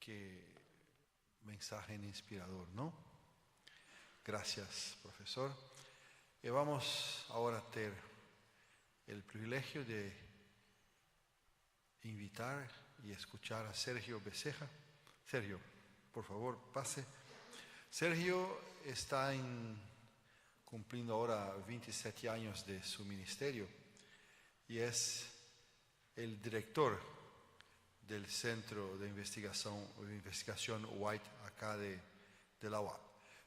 Qué mensaje inspirador, ¿no? Gracias, profesor. Y vamos ahora a tener el privilegio de invitar y escuchar a Sergio Becerra. Sergio, por favor, pase. Sergio está cumpliendo ahora 27 años de su ministerio y es el director del Centro de Investigación White acá de la UAP.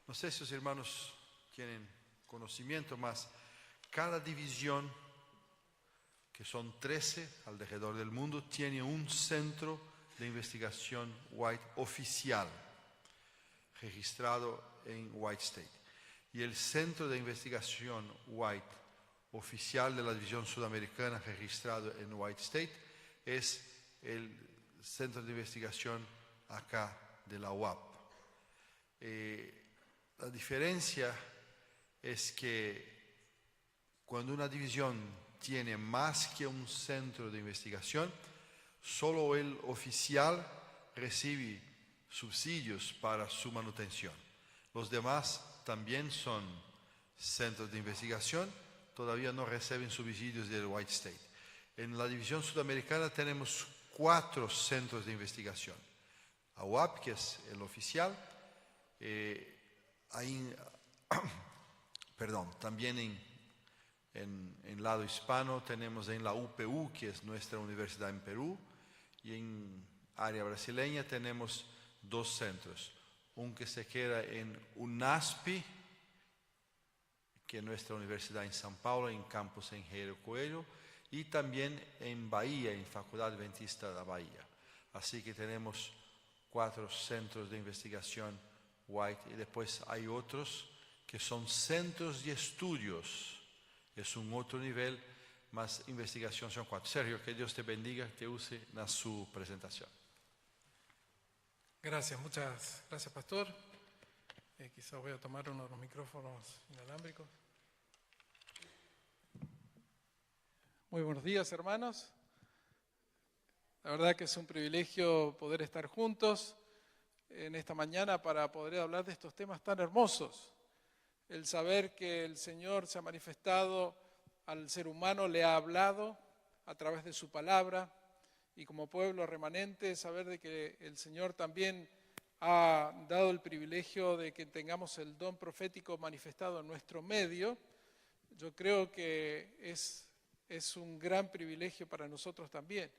No sé si los hermanos tienen conocimiento, más cada división, que son 13 alrededor del mundo, tiene un centro de investigación White oficial, registrado en White State. Y el centro de investigación White oficial de la división sudamericana registrado en White State es el centro de investigación acá de la UAP. La diferencia es que cuando una división tiene más que un centro de investigación, solo el oficial recibe subsidios para su manutención. Los demás también son centros de investigación, todavía no reciben subsidios del White State. En la división sudamericana tenemos 4 centros de investigación. AUAP, que es el oficial, también en lado hispano tenemos en la UPU, que es nuestra universidad en Perú, y en área brasileña tenemos 2 centros. Un que se queda en UNASP, que es nuestra universidad en São Paulo, en campus Engenheiro Coelho, y también en Bahía, en Facultad Adventista de Bahía. Así que tenemos 4 centros de investigación White, y después hay otros que son centros de estudios. Es un otro nivel, más investigación son 4. Sergio, que Dios te bendiga, te use en su presentación. Gracias, muchas gracias, pastor. Quizás voy a tomar uno de los micrófonos inalámbricos. Muy buenos días, hermanos. La verdad que es un privilegio poder estar juntos en esta mañana para poder hablar de estos temas tan hermosos. El saber que el Señor se ha manifestado al ser humano, le ha hablado a través de su palabra, y como pueblo remanente, saber de que el Señor también ha dado el privilegio de que tengamos el don profético manifestado en nuestro medio. Yo creo que es un gran privilegio para nosotros también.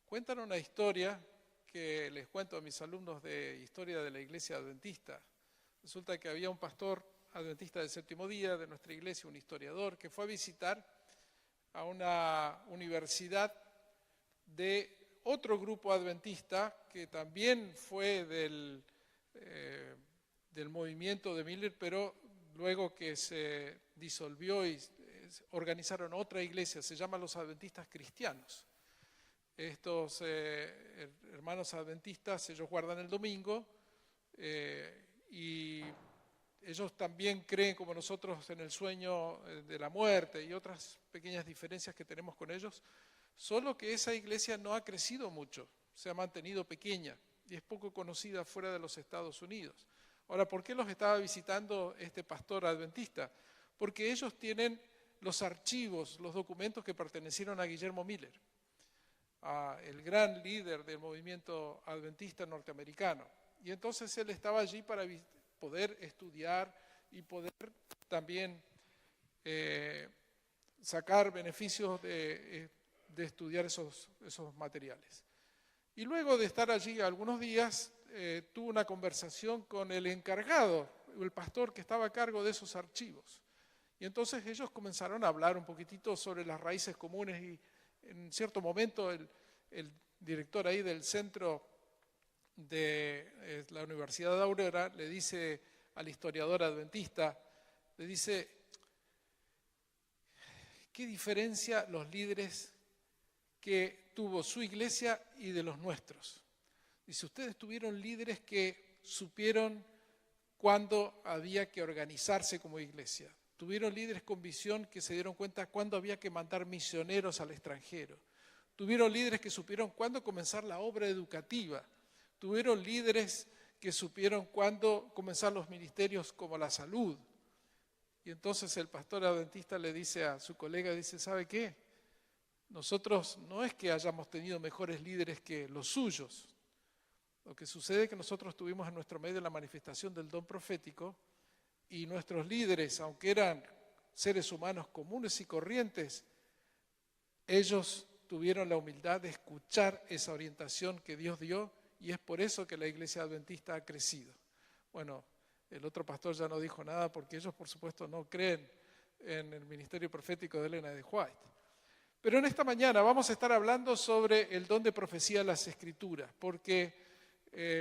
Cuentan una historia que les cuento a mis alumnos de historia de la iglesia adventista. Resulta que había un pastor adventista del séptimo día de nuestra iglesia, un historiador, que fue a visitar a una universidad de otro grupo adventista que también fue del movimiento de Miller, pero luego que se disolvió y organizaron otra iglesia, se llama los Adventistas Cristianos. Estos hermanos adventistas, ellos guardan el domingo y ellos también creen como nosotros en el sueño de la muerte y otras pequeñas diferencias que tenemos con ellos, solo que esa iglesia no ha crecido mucho, se ha mantenido pequeña y es poco conocida fuera de los Estados Unidos. Ahora, ¿por qué los estaba visitando este pastor adventista? Porque ellos tienen los archivos, los documentos que pertenecieron a Guillermo Miller, el gran líder del movimiento adventista norteamericano. Y entonces él estaba allí para poder estudiar y poder también sacar beneficios de estudiar esos materiales. Y luego de estar allí algunos días, tuvo una conversación con el encargado, el pastor que estaba a cargo de esos archivos. Y entonces ellos comenzaron a hablar un poquitito sobre las raíces comunes y en cierto momento el director ahí del centro de la Universidad de Aurora le dice al historiador adventista, le dice, ¿qué diferencia los líderes que tuvo su iglesia y de los nuestros? Dice, ustedes tuvieron líderes que supieron cuándo había que organizarse como iglesia. Tuvieron líderes con visión que se dieron cuenta cuándo había que mandar misioneros al extranjero. Tuvieron líderes que supieron cuándo comenzar la obra educativa. tuvieron líderes que supieron cuándo comenzar los ministerios como la salud. Y entonces el pastor adventista le dice a su colega, dice, ¿sabe qué? Nosotros no es que hayamos tenido mejores líderes que los suyos. Lo que sucede es que nosotros tuvimos en nuestro medio la manifestación del don profético y nuestros líderes, aunque eran seres humanos comunes y corrientes, ellos tuvieron la humildad de escuchar esa orientación que Dios dio y es por eso que la iglesia adventista ha crecido. Bueno, el otro pastor ya no dijo nada porque ellos por supuesto no creen en el ministerio profético de Elena de White. Pero en esta mañana vamos a estar hablando sobre el don de profecía de las Escrituras, porque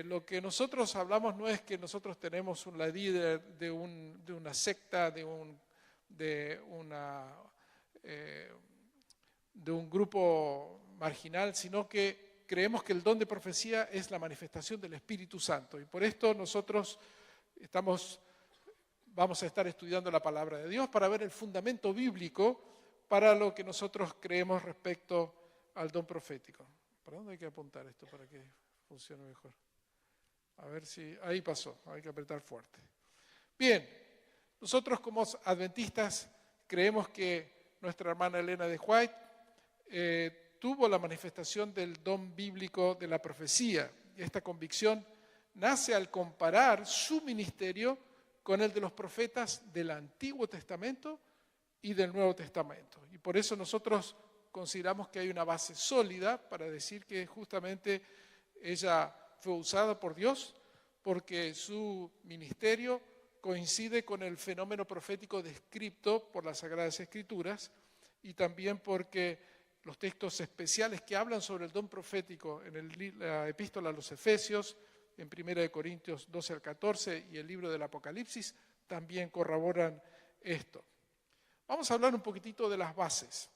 lo que nosotros hablamos no es que nosotros tenemos la líder de una secta, de un grupo marginal, sino que creemos que el don de profecía es la manifestación del Espíritu Santo. Y por esto nosotros vamos a estar estudiando la palabra de Dios para ver el fundamento bíblico para lo que nosotros creemos respecto al don profético. ¿Para dónde hay que apuntar esto para que funcione mejor? A ver si... Ahí pasó, hay que apretar fuerte. Bien, nosotros como adventistas creemos que nuestra hermana Elena de White tuvo la manifestación del don bíblico de la profecía. Esta convicción nace al comparar su ministerio con el de los profetas del Antiguo Testamento y del Nuevo Testamento. Y por eso nosotros consideramos que hay una base sólida para decir que justamente ella fue usada por Dios porque su ministerio coincide con el fenómeno profético descrito por las Sagradas Escrituras y también porque los textos especiales que hablan sobre el don profético en la epístola a los Efesios, en 1 Corintios 12 al 14 y el libro del Apocalipsis también corroboran esto. Vamos a hablar un poquitito de las bases.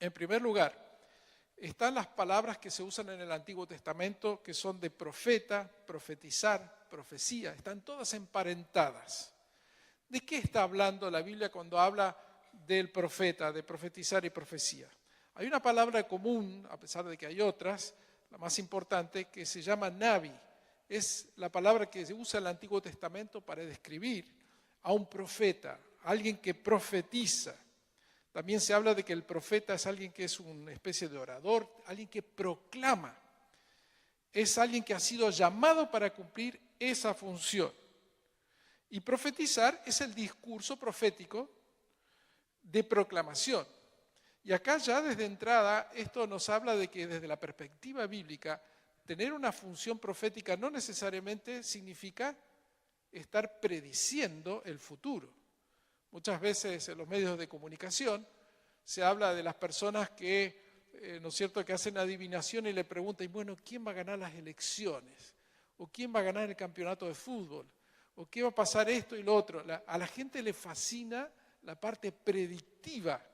En primer lugar, están las palabras que se usan en el Antiguo Testamento que son de profeta, profetizar, profecía, están todas emparentadas. ¿De qué está hablando la Biblia cuando habla del profeta, de profetizar y profecía? Hay una palabra común, a pesar de que hay otras, la más importante, que se llama navi. Es la palabra que se usa en el Antiguo Testamento para describir a un profeta, a alguien que profetiza. También se habla de que el profeta es alguien que es una especie de orador, alguien que proclama. Es alguien que ha sido llamado para cumplir esa función. Y profetizar es el discurso profético de proclamación. Y acá ya desde entrada esto nos habla de que desde la perspectiva bíblica tener una función profética no necesariamente significa estar prediciendo el futuro. Muchas veces en los medios de comunicación se habla de las personas que, ¿no es cierto?, que hacen adivinación y le preguntan, bueno, ¿quién va a ganar las elecciones? ¿O quién va a ganar el campeonato de fútbol? ¿O qué va a pasar esto y lo otro? A la gente le fascina la parte predictiva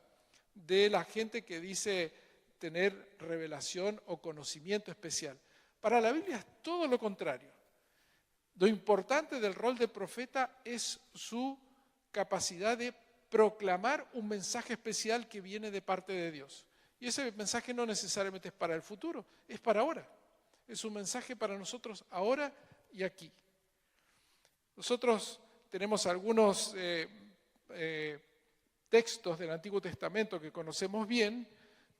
de la gente que dice tener revelación o conocimiento especial. Para la Biblia es todo lo contrario. Lo importante del rol de profeta es su capacidad de proclamar un mensaje especial que viene de parte de Dios. Y ese mensaje no necesariamente es para el futuro, es para ahora. Es un mensaje para nosotros ahora y aquí. Nosotros tenemos algunos textos del Antiguo Testamento que conocemos bien,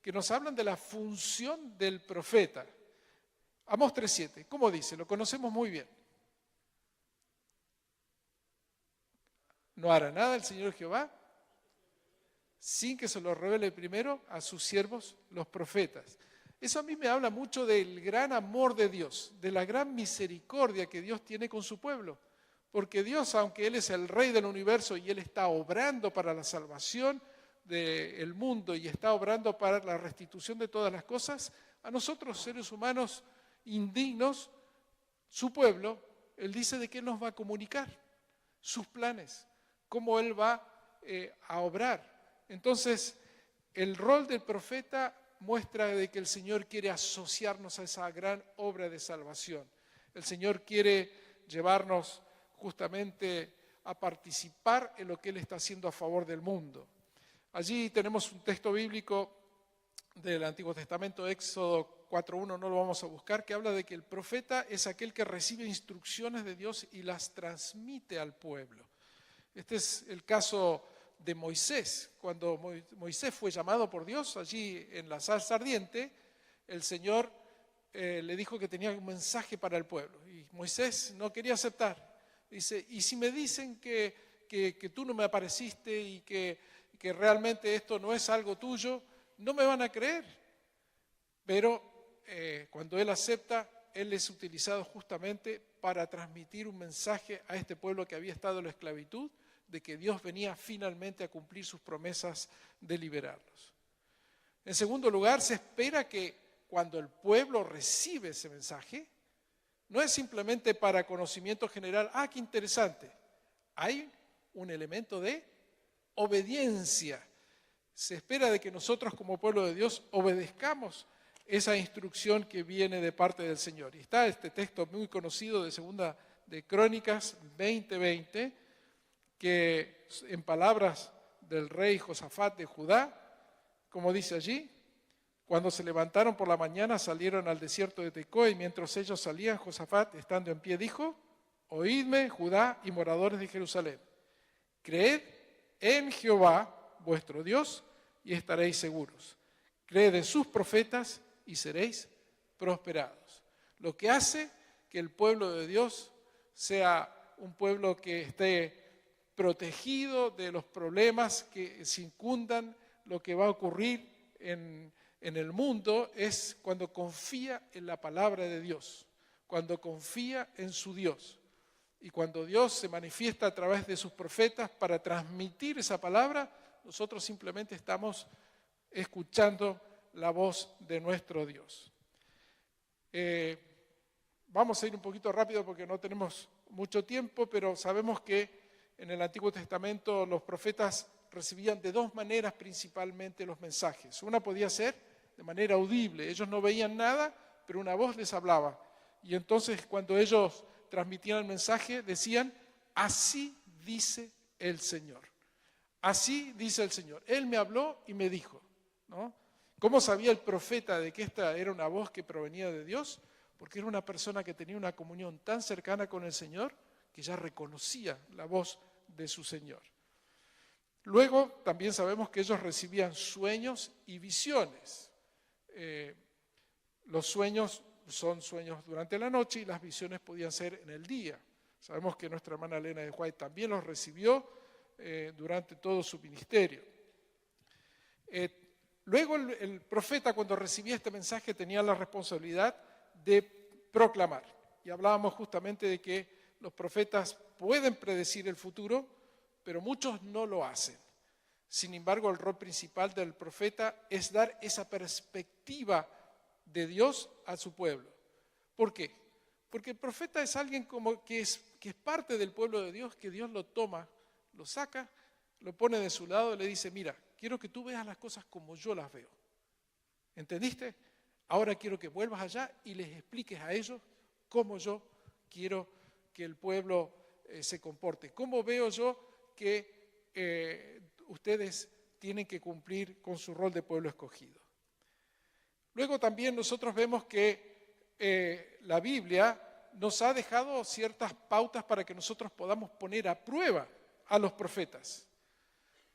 que nos hablan de la función del profeta. Amós 3:7, ¿cómo dice? Lo conocemos muy bien. No hará nada el Señor Jehová sin que se lo revele primero a sus siervos, los profetas. Eso a mí me habla mucho del gran amor de Dios, de la gran misericordia que Dios tiene con su pueblo. Porque Dios, aunque Él es el Rey del universo y Él está obrando para la salvación del mundo y está obrando para la restitución de todas las cosas, a nosotros, seres humanos indignos, su pueblo, Él dice de qué Él nos va a comunicar, sus planes, cómo Él va a obrar. Entonces, el rol del profeta muestra de que el Señor quiere asociarnos a esa gran obra de salvación. El Señor quiere llevarnos justamente a participar en lo que Él está haciendo a favor del mundo. Allí tenemos un texto bíblico del Antiguo Testamento, Éxodo 4.1 no lo vamos a buscar, que habla de que el profeta es aquel que recibe instrucciones de Dios y las transmite al pueblo. Este es el caso de Moisés. Cuando Moisés fue llamado por Dios allí en la zarza ardiente, el Señor le dijo que tenía un mensaje para el pueblo. Y Moisés no quería aceptar. Dice, y si me dicen que tú no me apareciste y que realmente esto no es algo tuyo, no me van a creer. Pero cuando él acepta, él es utilizado justamente para transmitir un mensaje a este pueblo que había estado en la esclavitud, de que Dios venía finalmente a cumplir sus promesas de liberarlos. En segundo lugar, se espera que cuando el pueblo recibe ese mensaje, no es simplemente para conocimiento general, qué interesante, hay un elemento de obediencia. Se espera de que nosotros como pueblo de Dios obedezcamos esa instrucción que viene de parte del Señor. Y está este texto muy conocido de Segunda de Crónicas 20:20, que en palabras del rey Josafat de Judá, como dice allí, cuando se levantaron por la mañana salieron al desierto de Tecoa y mientras ellos salían, Josafat, estando en pie, dijo, oídme, Judá y moradores de Jerusalén, creed en Jehová, vuestro Dios, y estaréis seguros. Creed en sus profetas y seréis prosperados. Lo que hace que el pueblo de Dios sea un pueblo que esté protegido de los problemas que circundan lo que va a ocurrir en el mundo es cuando confía en la palabra de Dios, cuando confía en su Dios. Y cuando Dios se manifiesta a través de sus profetas para transmitir esa palabra, nosotros simplemente estamos escuchando la voz de nuestro Dios. Vamos a ir un poquito rápido porque no tenemos mucho tiempo, pero sabemos que en el Antiguo Testamento los profetas recibían de dos maneras principalmente los mensajes. Una podía ser de manera audible, ellos no veían nada, pero una voz les hablaba. Y entonces cuando ellos transmitían el mensaje decían, así dice el Señor. Así dice el Señor. Él me habló y me dijo, ¿no? ¿Cómo sabía el profeta de que esta era una voz que provenía de Dios? Porque era una persona que tenía una comunión tan cercana con el Señor que ya reconocía la voz de su Señor. Luego también sabemos que ellos recibían sueños y visiones. Los sueños son sueños durante la noche y las visiones podían ser en el día. Sabemos que nuestra hermana Elena de White también los recibió durante todo su ministerio. Luego el profeta, cuando recibía este mensaje, tenía la responsabilidad de proclamar. Y hablábamos justamente de que los profetas pueden predecir el futuro, pero muchos no lo hacen. Sin embargo, el rol principal del profeta es dar esa perspectiva de Dios a su pueblo. ¿Por qué? Porque el profeta es alguien como que es parte del pueblo de Dios, que Dios lo toma, lo saca, lo pone de su lado y le dice, mira, quiero que tú veas las cosas como yo las veo. ¿Entendiste? Ahora quiero que vuelvas allá y les expliques a ellos cómo yo quiero que el pueblo se comporte. ¿Cómo veo yo que ustedes tienen que cumplir con su rol de pueblo escogido? Luego también nosotros vemos que la Biblia nos ha dejado ciertas pautas para que nosotros podamos poner a prueba a los profetas.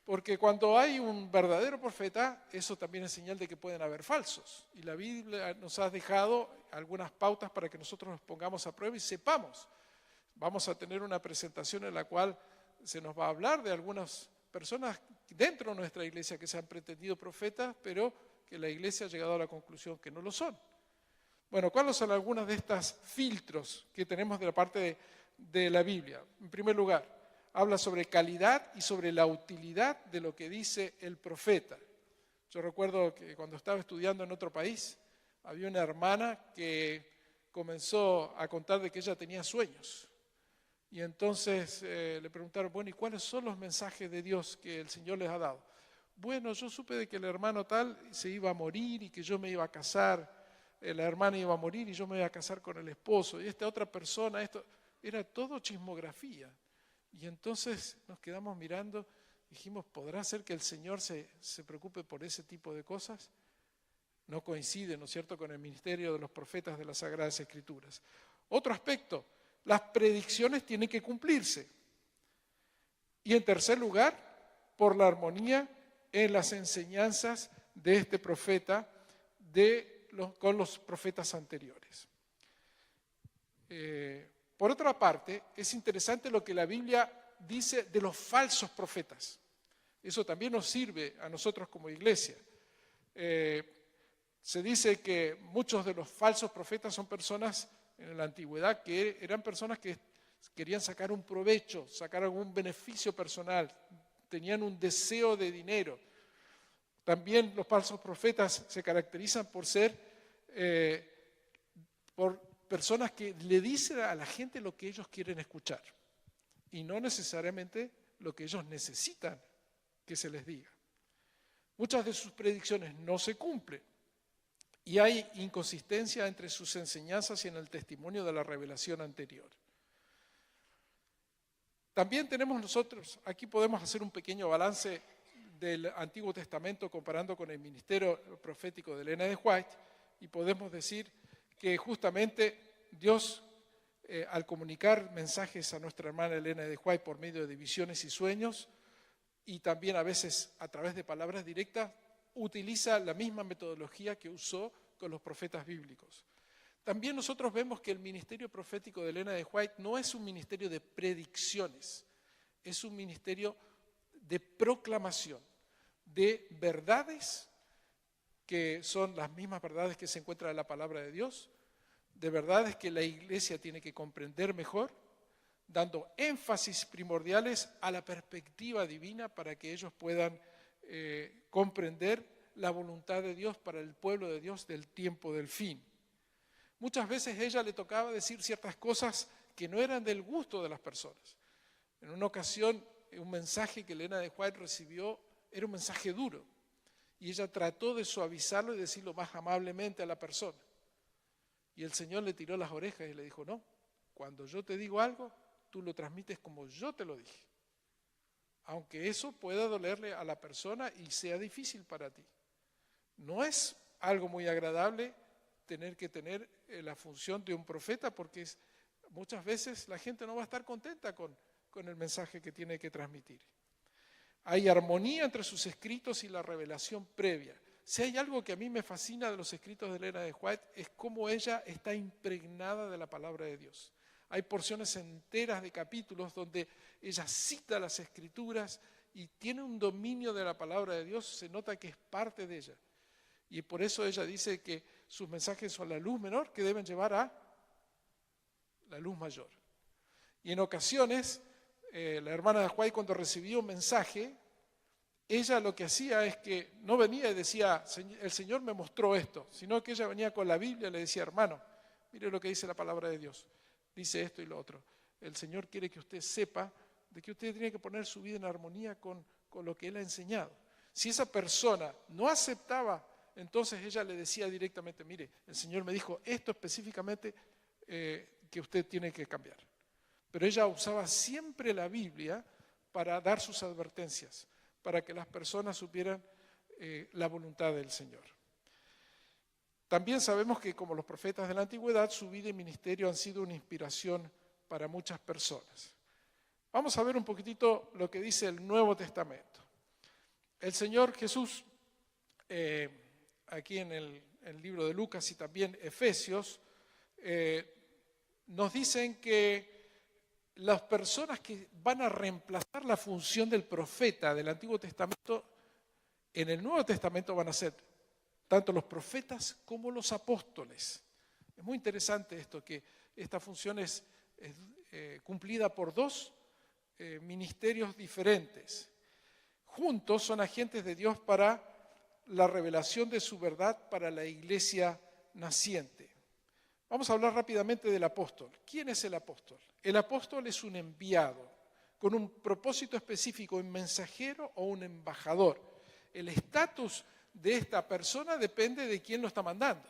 Porque cuando hay un verdadero profeta, eso también es señal de que pueden haber falsos. Y la Biblia nos ha dejado algunas pautas para que nosotros nos pongamos a prueba y sepamos. Vamos a tener una presentación en la cual se nos va a hablar de algunas personas dentro de nuestra iglesia que se han pretendido profetas, pero que la iglesia ha llegado a la conclusión que no lo son. Bueno, ¿cuáles son algunos de estos filtros que tenemos de la parte de la Biblia? En primer lugar, habla sobre calidad y sobre la utilidad de lo que dice el profeta. Yo recuerdo que cuando estaba estudiando en otro país, había una hermana que comenzó a contar de que ella tenía sueños. Y entonces le preguntaron, bueno, ¿y cuáles son los mensajes de Dios que el Señor les ha dado? Bueno, yo supe de que el hermano tal se iba a morir y que yo me iba a casar, la hermana iba a morir y yo me iba a casar con el esposo, y esta otra persona, esto era todo chismografía. Y entonces nos quedamos mirando, dijimos, ¿podrá ser que el Señor se preocupe por ese tipo de cosas? no coincide, ¿no es cierto?, con el ministerio de los profetas de las Sagradas Escrituras. Otro aspecto, las predicciones tienen que cumplirse. Y en tercer lugar, por la armonía en las enseñanzas de este profeta con los profetas anteriores. Por otra parte, es interesante lo que la Biblia dice de los falsos profetas. Eso también nos sirve a nosotros como iglesia. Se dice que muchos de los falsos profetas son personas en la antigüedad que eran personas que querían sacar un provecho, sacar algún beneficio personal, tenían un deseo de dinero. También los falsos profetas se caracterizan por ser por personas que le dicen a la gente lo que ellos quieren escuchar y no necesariamente lo que ellos necesitan que se les diga. Muchas de sus predicciones no se cumplen y hay inconsistencia entre sus enseñanzas y en el testimonio de la revelación anterior. También tenemos nosotros, aquí podemos hacer un pequeño balance del Antiguo Testamento comparando con el ministerio profético de Elena de White y podemos decir que justamente Dios, al comunicar mensajes a nuestra hermana Elena de White por medio de visiones y sueños y también a veces a través de palabras directas, utiliza la misma metodología que usó con los profetas bíblicos. También nosotros vemos que el ministerio profético de Elena de White no es un ministerio de predicciones, es un ministerio de proclamación de verdades que son las mismas verdades que se encuentran en la palabra de Dios, de verdades que la iglesia tiene que comprender mejor, dando énfasis primordiales a la perspectiva divina para que ellos puedan comprender la voluntad de Dios para el pueblo de Dios del tiempo del fin. Muchas veces a ella le tocaba decir ciertas cosas que no eran del gusto de las personas. En una ocasión, un mensaje que Elena de White recibió era un mensaje duro y ella trató de suavizarlo y decirlo más amablemente a la persona. Y el Señor le tiró las orejas y le dijo, no, cuando yo te digo algo, tú lo transmites como yo te lo dije. Aunque eso pueda dolerle a la persona y sea difícil para ti. No es algo muy agradable tener que tener la función de un profeta porque muchas veces la gente no va a estar contenta con el mensaje que tiene que transmitir. Hay armonía entre sus escritos y la revelación previa. Si hay algo que a mí me fascina de los escritos de Elena de White es cómo ella está impregnada de la palabra de Dios. Hay porciones enteras de capítulos donde ella cita las escrituras y tiene un dominio de la palabra de Dios, se nota que es parte de ella. Y por eso ella dice que sus mensajes son la luz menor que deben llevar a la luz mayor. Y en ocasiones, la hermana de White cuando recibía un mensaje, ella lo que hacía es que no venía y decía, el Señor me mostró esto, sino que ella venía con la Biblia y le decía, hermano, mire lo que dice la palabra de Dios, dice esto y lo otro. El Señor quiere que usted sepa de que usted tiene que poner su vida en armonía con lo que Él ha enseñado. Si esa persona no aceptaba, entonces ella le decía directamente, mire, el Señor me dijo esto específicamente que usted tiene que cambiar. Pero ella usaba siempre la Biblia para dar sus advertencias, para que las personas supieran la voluntad del Señor. También sabemos que como los profetas de la antigüedad, su vida y ministerio han sido una inspiración para muchas personas. Vamos a ver un poquitito lo que dice el Nuevo Testamento. El Señor Jesús, aquí en el libro de Lucas y también Efesios, nos dicen que las personas que van a reemplazar la función del profeta del Antiguo Testamento, en el Nuevo Testamento van a ser tanto los profetas como los apóstoles. Es muy interesante esto, que esta función es cumplida por dos ministerios diferentes. Juntos son agentes de Dios para la revelación de su verdad para la iglesia naciente. Vamos a hablar rápidamente del apóstol. ¿Quién es el apóstol? El apóstol es un enviado con un propósito específico, un mensajero o un embajador. El estatus de esta persona depende de quién lo está mandando.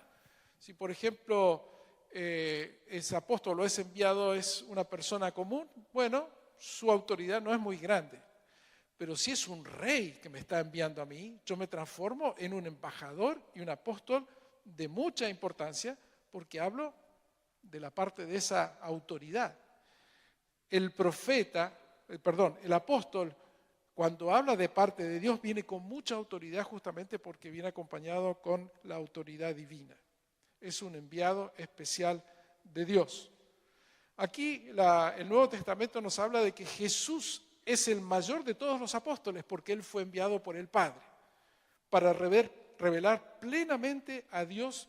Si, por ejemplo, ese apóstol o ese enviado es una persona común, bueno, su autoridad no es muy grande. Pero si es un rey que me está enviando a mí, yo me transformo en un embajador y un apóstol de mucha importancia porque hablo de la parte de esa autoridad. El apóstol, cuando habla de parte de Dios, viene con mucha autoridad justamente porque viene acompañado con la autoridad divina. Es un enviado especial de Dios. Aquí el Nuevo Testamento nos habla de que Jesús es el mayor de todos los apóstoles porque Él fue enviado por el Padre para revelar plenamente a Dios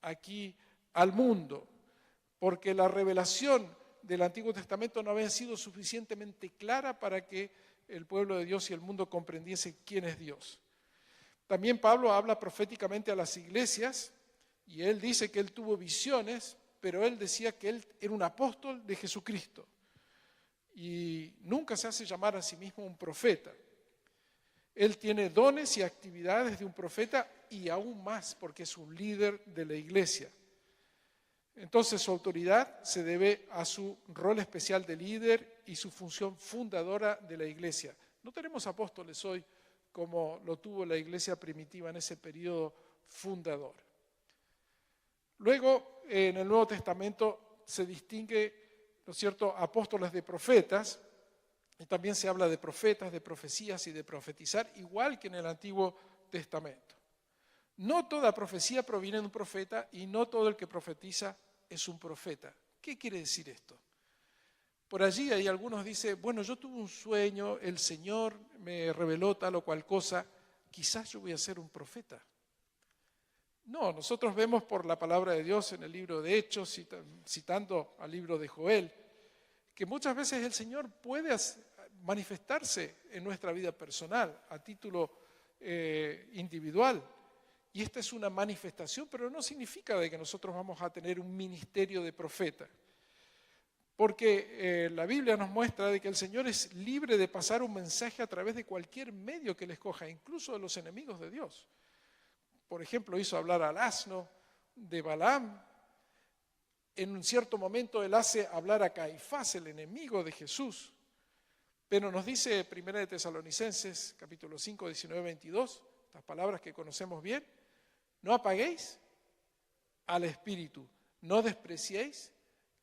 aquí al mundo, porque la revelación del Antiguo Testamento no había sido suficientemente clara para que el pueblo de Dios y el mundo comprendiese quién es Dios. También Pablo habla proféticamente a las iglesias y él dice que él tuvo visiones, pero él decía que él era un apóstol de Jesucristo y nunca se hace llamar a sí mismo un profeta. Él tiene dones y actividades de un profeta y aún más porque es un líder de la iglesia. Entonces su autoridad se debe a su rol especial de líder y su función fundadora de la iglesia. No tenemos apóstoles hoy como lo tuvo la iglesia primitiva en ese periodo fundador. Luego, en el Nuevo Testamento se distingue, ¿no es cierto?, apóstoles de profetas, y también se habla de profetas, de profecías y de profetizar, igual que en el Antiguo Testamento. No toda profecía proviene de un profeta y no todo el que profetiza es un profeta. ¿Qué quiere decir esto? Por allí hay algunos dicen, bueno, yo tuve un sueño, el Señor me reveló tal o cual cosa, quizás yo voy a ser un profeta. No, nosotros vemos por la palabra de Dios en el libro de Hechos, citando al libro de Joel, que muchas veces el Señor puede manifestarse en nuestra vida personal, a título individual. Y esta es una manifestación, pero no significa de que nosotros vamos a tener un ministerio de profeta. Porque la Biblia nos muestra de que el Señor es libre de pasar un mensaje a través de cualquier medio que Él escoja, incluso de los enemigos de Dios. Por ejemplo, hizo hablar al asno de Balaam. En un cierto momento Él hace hablar a Caifás, el enemigo de Jesús. Pero nos dice 1 de Tesalonicenses, capítulo 5, 19, 22, estas palabras que conocemos bien: no apaguéis al espíritu, no despreciéis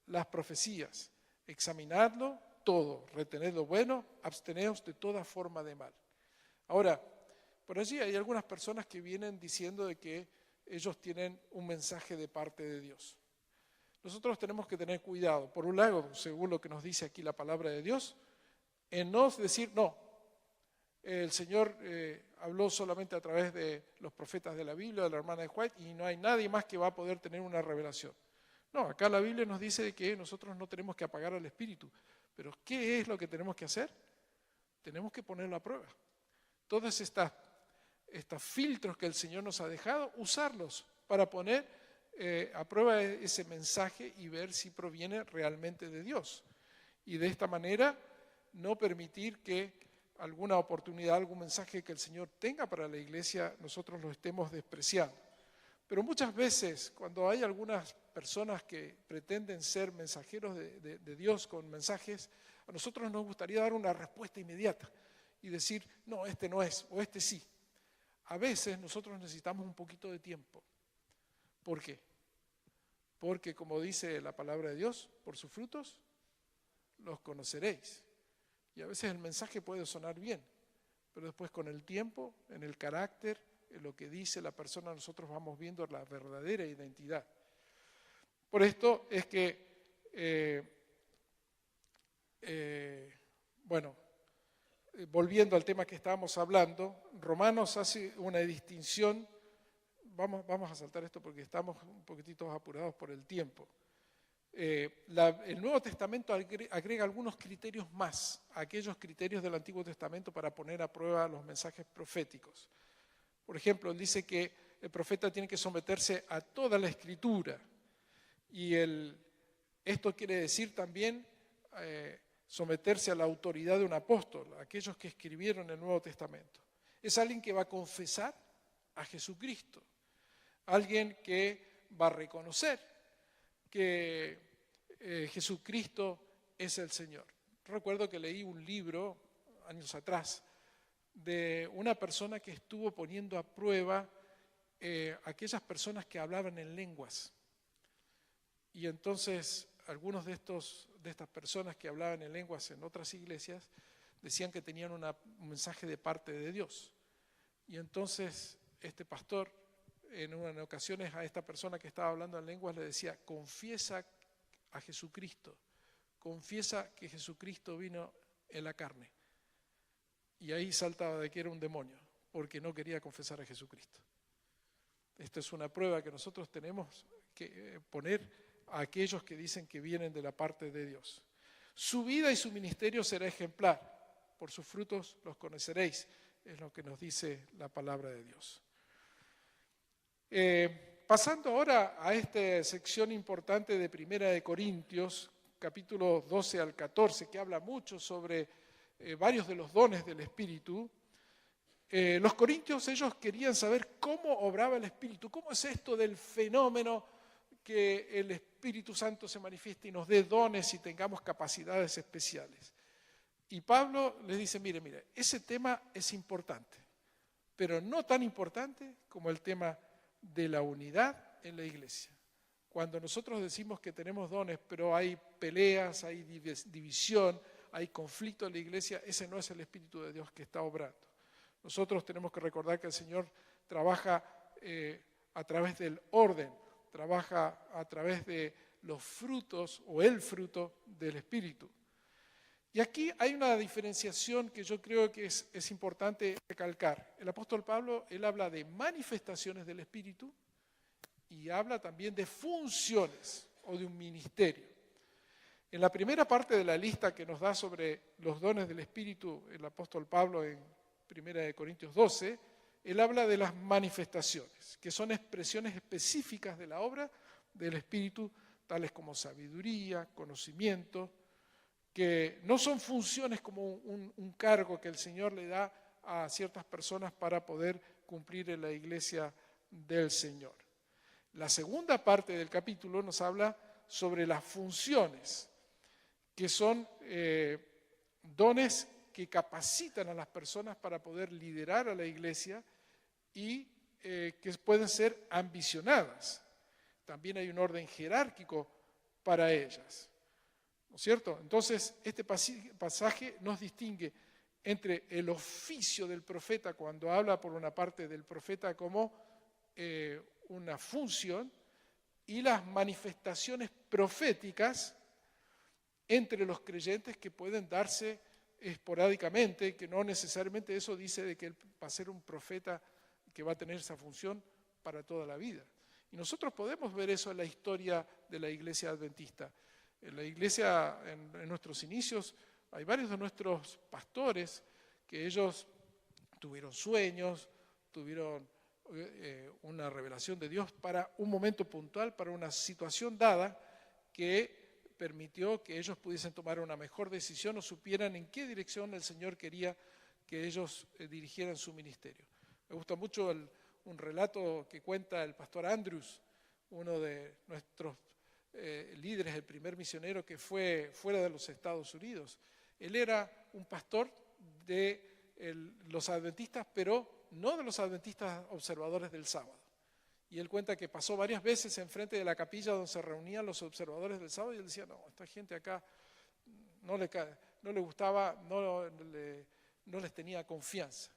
las profecías, examinadlo todo, retened lo bueno, absteneos de toda forma de mal. Ahora, por allí hay algunas personas que vienen diciendo de que ellos tienen un mensaje de parte de Dios. Nosotros tenemos que tener cuidado, por un lado, según lo que nos dice aquí la palabra de Dios, en no decir, no, el Señor habló solamente a través de los profetas de la Biblia, de la hermana de White, y no hay nadie más que va a poder tener una revelación. No, acá la Biblia nos dice que nosotros no tenemos que apagar al Espíritu. Pero ¿qué es lo que tenemos que hacer? Tenemos que ponerlo a prueba. Todos estos filtros que el Señor nos ha dejado, usarlos para poner a prueba ese mensaje y ver si proviene realmente de Dios. Y de esta manera no permitir que alguna oportunidad, algún mensaje que el Señor tenga para la iglesia, nosotros lo estemos despreciando. Pero muchas veces, cuando hay algunas personas que pretenden ser mensajeros de Dios con mensajes, a nosotros nos gustaría dar una respuesta inmediata y decir, no, este no es, o este sí. A veces nosotros necesitamos un poquito de tiempo. ¿Por qué? Porque, como dice la palabra de Dios, por sus frutos los conoceréis. Y a veces el mensaje puede sonar bien, pero después con el tiempo, en el carácter, en lo que dice la persona, nosotros vamos viendo la verdadera identidad. Por esto es que, volviendo al tema que estábamos hablando, Romanos hace una distinción. Vamos a saltar esto porque estamos un poquitito apurados por el tiempo. El Nuevo Testamento agrega algunos criterios más a aquellos criterios del Antiguo Testamento para poner a prueba los mensajes proféticos. Por ejemplo, él dice que el profeta tiene que someterse a toda la Escritura. Y esto quiere decir también someterse a la autoridad de un apóstol, aquellos que escribieron el Nuevo Testamento. Es alguien que va a confesar a Jesucristo, alguien que va a reconocer que Jesucristo es el Señor. Recuerdo que leí un libro años atrás de una persona que estuvo poniendo a prueba aquellas personas que hablaban en lenguas. Y entonces algunos de estas personas que hablaban en lenguas en otras iglesias decían que tenían un mensaje de parte de Dios. Y entonces este pastor en ocasiones a esta persona que estaba hablando en lenguas le decía: confiesa a Jesucristo, confiesa que Jesucristo vino en la carne. Y ahí saltaba de que era un demonio, porque no quería confesar a Jesucristo. Esta es una prueba que nosotros tenemos que poner a aquellos que dicen que vienen de la parte de Dios. Su vida y su ministerio será ejemplar. Por sus frutos los conoceréis, es lo que nos dice la palabra de Dios. Pasando ahora a esta sección importante de Primera de Corintios, capítulos 12 al 14, que habla mucho sobre varios de los dones del Espíritu. Los corintios, ellos querían saber cómo obraba el Espíritu, cómo es esto del fenómeno que el Espíritu Santo se manifieste y nos dé dones y tengamos capacidades especiales. Y Pablo les dice: mire, ese tema es importante, pero no tan importante como el tema de la unidad en la iglesia. Cuando nosotros decimos que tenemos dones, pero hay peleas, hay división, hay conflicto en la iglesia, ese no es el Espíritu de Dios que está obrando. Nosotros tenemos que recordar que el Señor trabaja a través del orden, trabaja a través de los frutos o el fruto del Espíritu. Y aquí hay una diferenciación que yo creo que es importante recalcar. El apóstol Pablo, él habla de manifestaciones del Espíritu y habla también de funciones o de un ministerio. En la primera parte de la lista que nos da sobre los dones del Espíritu, el apóstol Pablo en 1 Corintios 12, él habla de las manifestaciones, que son expresiones específicas de la obra del Espíritu, tales como sabiduría, conocimiento, que no son funciones como un cargo que el Señor le da a ciertas personas para poder cumplir en la iglesia del Señor. La segunda parte del capítulo nos habla sobre las funciones, que son dones que capacitan a las personas para poder liderar a la iglesia y que pueden ser ambicionadas. También hay un orden jerárquico para ellas, ¿no es cierto? Entonces, este pasaje nos distingue entre el oficio del profeta, cuando habla por una parte del profeta como una función, y las manifestaciones proféticas entre los creyentes que pueden darse esporádicamente, que no necesariamente eso dice de que él va a ser un profeta que va a tener esa función para toda la vida. Y nosotros podemos ver eso en la historia de la iglesia adventista. En la iglesia, en nuestros inicios, hay varios de nuestros pastores que ellos tuvieron sueños, tuvieron una revelación de Dios para un momento puntual, para una situación dada que permitió que ellos pudiesen tomar una mejor decisión o supieran en qué dirección el Señor quería que ellos dirigieran su ministerio. Me gusta mucho un relato que cuenta el pastor Andrews, uno de nuestros líderes, el primer misionero que fue fuera de los Estados Unidos. Él era un pastor de los adventistas, pero no de los adventistas observadores del sábado. Y él cuenta que pasó varias veces enfrente de la capilla donde se reunían los observadores del sábado y él decía: no, esta gente acá no le gustaba, no les tenía confianza.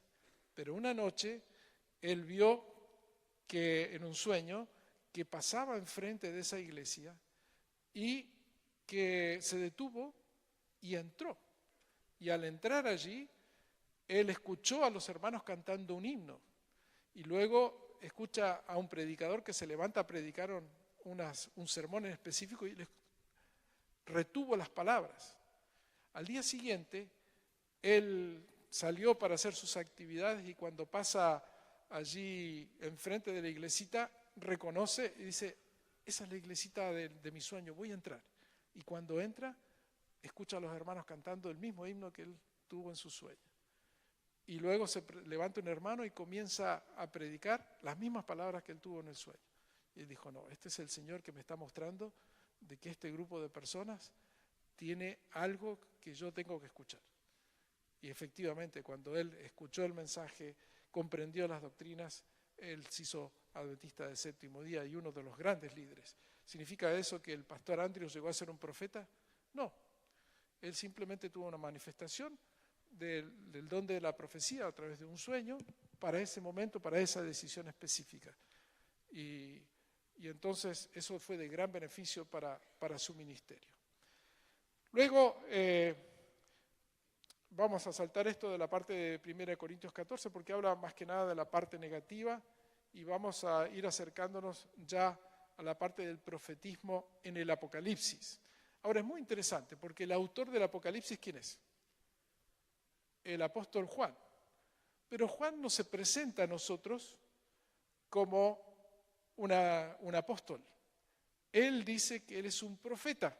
Pero una noche él vio que en un sueño que pasaba enfrente de esa iglesia y que se detuvo y entró. Y al entrar allí, él escuchó a los hermanos cantando un himno y luego escucha a un predicador que se levanta a predicar un sermón en específico y les retuvo las palabras. Al día siguiente, él salió para hacer sus actividades y cuando pasa allí enfrente de la iglesita, reconoce y dice: esa es la iglesita de mi sueño, voy a entrar. Y cuando entra, escucha a los hermanos cantando el mismo himno que él tuvo en su sueño. Y luego se levanta un hermano y comienza a predicar las mismas palabras que él tuvo en el sueño. Y él dijo: no, este es el Señor que me está mostrando de que este grupo de personas tiene algo que yo tengo que escuchar. Y efectivamente, cuando él escuchó el mensaje, comprendió las doctrinas, él se hizo adventista del séptimo día y uno de los grandes líderes. ¿Significa eso que el pastor Andrews llegó a ser un profeta? No. Él simplemente tuvo una manifestación del don de la profecía a través de un sueño para ese momento, para esa decisión específica. Y entonces eso fue de gran beneficio para su ministerio. Luego, vamos a saltar esto de la parte de 1 Corintios 14 porque habla más que nada de la parte negativa y vamos a ir acercándonos ya a la parte del profetismo en el Apocalipsis. Ahora es muy interesante porque el autor del Apocalipsis, ¿quién es? El apóstol Juan. Pero Juan no se presenta a nosotros como un apóstol. Él dice que él es un profeta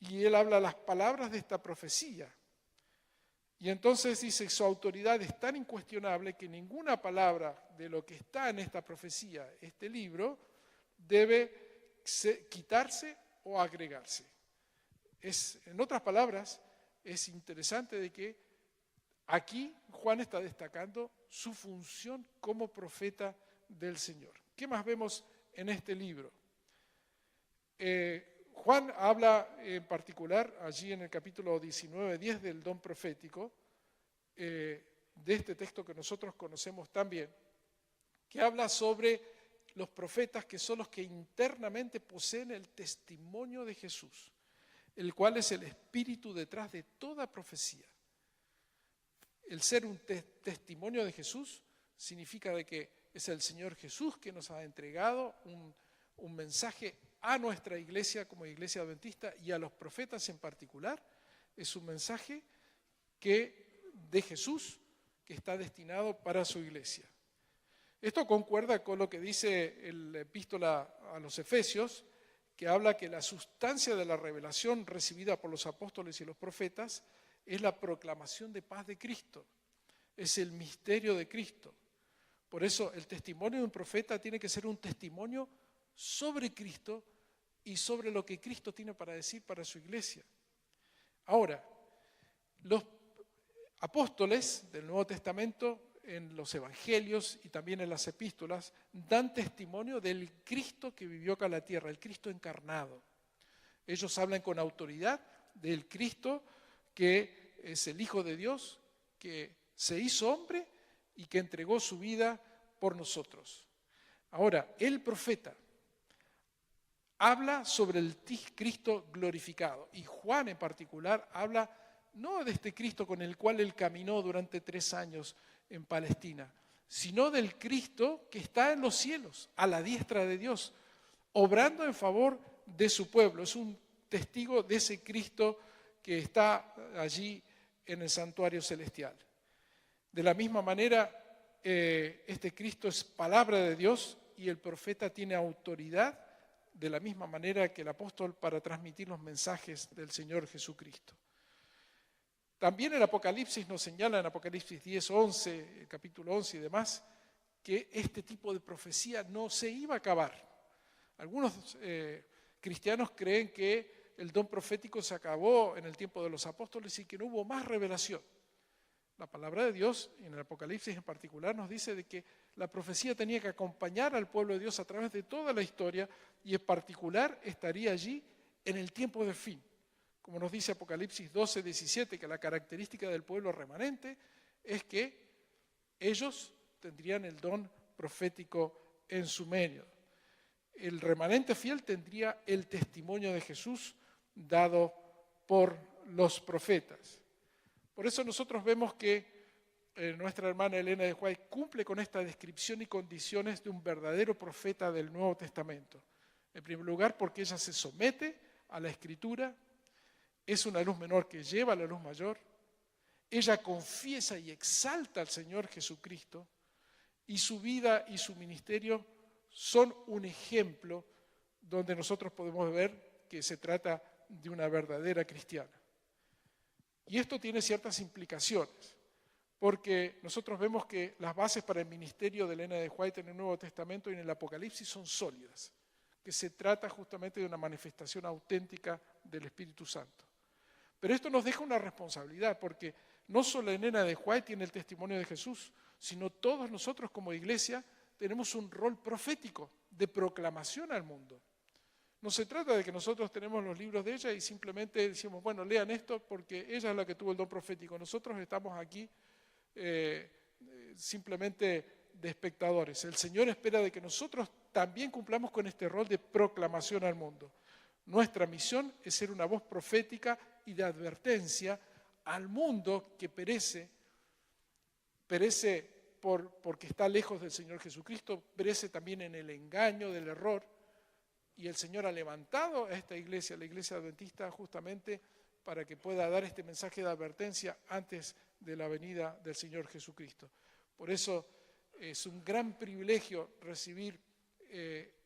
y él habla las palabras de esta profecía. Y entonces dice que su autoridad es tan incuestionable que ninguna palabra de lo que está en esta profecía, este libro, debe quitarse o agregarse. En otras palabras, es interesante de que aquí Juan está destacando su función como profeta del Señor. ¿Qué más vemos en este libro? Juan habla en particular allí en el capítulo 19:10 del don profético, de este texto que nosotros conocemos también, que habla sobre los profetas que son los que internamente poseen el testimonio de Jesús, el cual es el espíritu detrás de toda profecía. El ser un testimonio de Jesús significa de que es el Señor Jesús que nos ha entregado un mensaje a nuestra iglesia como iglesia adventista y a los profetas en particular. Es un mensaje de Jesús que está destinado para su iglesia. Esto concuerda con lo que dice la epístola a los Efesios, que habla que la sustancia de la revelación recibida por los apóstoles y los profetas es la proclamación de paz de Cristo, es el misterio de Cristo. Por eso el testimonio de un profeta tiene que ser un testimonio sobre Cristo y sobre lo que Cristo tiene para decir para su iglesia. Ahora, los apóstoles del Nuevo Testamento en los evangelios y también en las epístolas dan testimonio del Cristo que vivió acá en la tierra, el Cristo encarnado. Ellos hablan con autoridad del Cristo que es el Hijo de Dios, que se hizo hombre y que entregó su vida por nosotros. Ahora, el profeta habla sobre el Cristo glorificado y Juan en particular habla no de este Cristo con el cual él caminó durante 3 años en Palestina, sino del Cristo que está en los cielos, a la diestra de Dios, obrando en favor de su pueblo. Es un testigo de ese Cristo que está allí en el santuario celestial. De la misma manera, este Cristo es palabra de Dios y el profeta tiene autoridad de la misma manera que el apóstol para transmitir los mensajes del Señor Jesucristo. También el Apocalipsis nos señala en Apocalipsis 10, 11, el capítulo 11 y demás, que este tipo de profecía no se iba a acabar. Algunos cristianos creen que el don profético se acabó en el tiempo de los apóstoles y que no hubo más revelación. La palabra de Dios, en el Apocalipsis en particular, nos dice de que la profecía tenía que acompañar al pueblo de Dios a través de toda la historia y en particular estaría allí en el tiempo del fin. Como nos dice Apocalipsis 12, 17, que la característica del pueblo remanente es que ellos tendrían el don profético en su medio. El remanente fiel tendría el testimonio de Jesús dado por los profetas. Por eso nosotros vemos que nuestra hermana Elena de White cumple con esta descripción y condiciones de un verdadero profeta del Nuevo Testamento. En primer lugar, porque ella se somete a la Escritura, es una luz menor que lleva a la luz mayor, ella confiesa y exalta al Señor Jesucristo, y su vida y su ministerio son un ejemplo donde nosotros podemos ver que se trata de una verdadera cristiana. Y esto tiene ciertas implicaciones, porque nosotros vemos que las bases para el ministerio de Elena de White en el Nuevo Testamento y en el Apocalipsis son sólidas, que se trata justamente de una manifestación auténtica del Espíritu Santo. Pero esto nos deja una responsabilidad, porque No solo Elena de White tiene el testimonio de Jesús, sino todos nosotros como iglesia tenemos un rol profético de proclamación al mundo. No se trata de que nosotros tenemos los libros de ella y simplemente decimos, bueno, lean esto porque ella es la que tuvo el don profético. Nosotros estamos aquí simplemente de espectadores. El Señor espera de que nosotros también cumplamos con este rol de proclamación al mundo. Nuestra misión es ser una voz profética y de advertencia al mundo que perece porque está lejos del Señor Jesucristo, perece también en el engaño del error. Y el Señor ha levantado a esta iglesia, la iglesia adventista, justamente para que pueda dar este mensaje de advertencia antes de la venida del Señor Jesucristo. Por eso es un gran privilegio recibir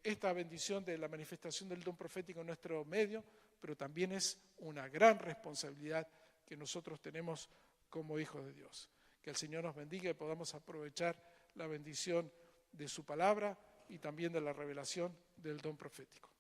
esta bendición de la manifestación del don profético en nuestro medio, pero también es una gran responsabilidad que nosotros tenemos como hijos de Dios. Que el Señor nos bendiga y podamos aprovechar la bendición de su palabra y también de la revelación del don profético.